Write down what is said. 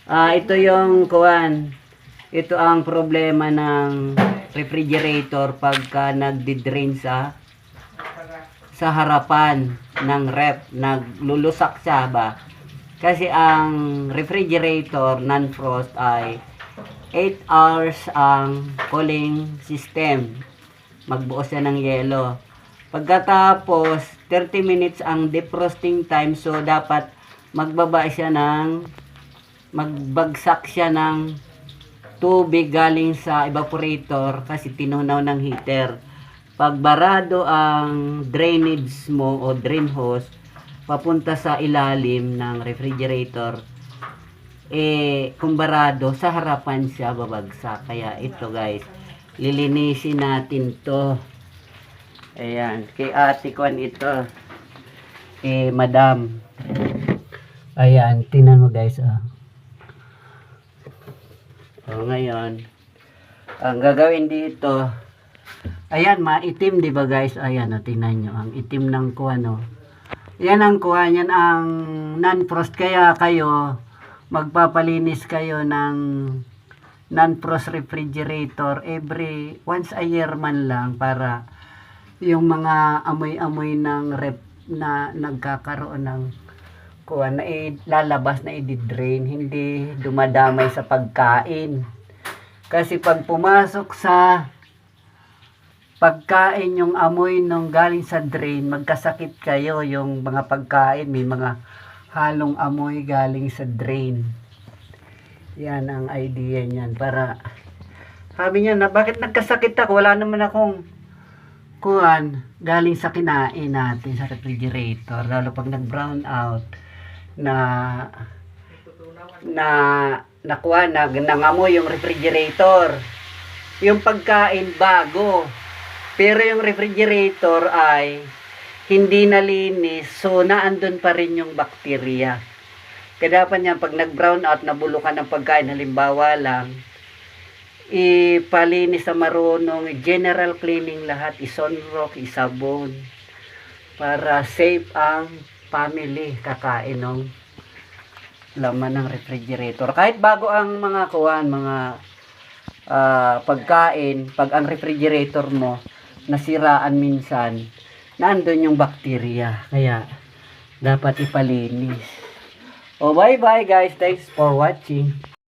Ito yung kuwan. Ito ang problema ng refrigerator pagka nagdi-drain sa harapan ng ref, naglulusak siya ba? Kasi ang refrigerator non-frost ay 8 hours ang cooling system. Magbuo siya ng yelo. Pagkatapos 30 minutes ang defrosting time, so dapat magbagsak siya ng tubig galing sa evaporator kasi tinunaw ng heater. Pag barado ang drainage mo o drain hose papunta sa ilalim ng refrigerator, kung barado, sa harapan siya babagsak. Kaya ito guys, lilinisin natin to. Ayan, kay ate Kwan ito. Madam. Ayan, tingnan mo guys. Ngayon, ang gagawin dito, ayan, maitim, di ba guys? Ayan, tingnan nyo, ang itim ng kuwan, no? Yan ang kuwan, yan ang non-frost. Kaya kayo, magpapalinis kayo ng non-frost refrigerator once a year man lang, para yung mga amoy-amoy ng ref na nagkakaroon ng kuwan na lalabas na i-drain, hindi dumadamay sa pagkain. Kasi pag pumasok sa pagkain yung amoy nung galing sa drain, magkasakit kayo. Yung mga pagkain may mga halong amoy galing sa drain. Yan ang idea niyan. Para sabi niya na bakit nagkasakit ako, wala naman akong kuwan galing sa kinain natin sa refrigerator, lalo pag nag brown out nakuha na nangamoy yung refrigerator, yung pagkain bago, pero yung refrigerator ay hindi nalinis, so naandun pa rin yung bakterya. Kaya dapat niya pag nag brown out, nabulukan ng pagkain, halimbawa lang, ipalinis sa marunong, general cleaning lahat, isunrock, isabon, para safe ang family kakain ng laman ng refrigerator. Kahit bago ang mga kuwan, mga pagkain, pag ang refrigerator mo nasiraan minsan, nandun yung bakterya. Kaya dapat ipalinis. Bye bye guys, thanks for watching.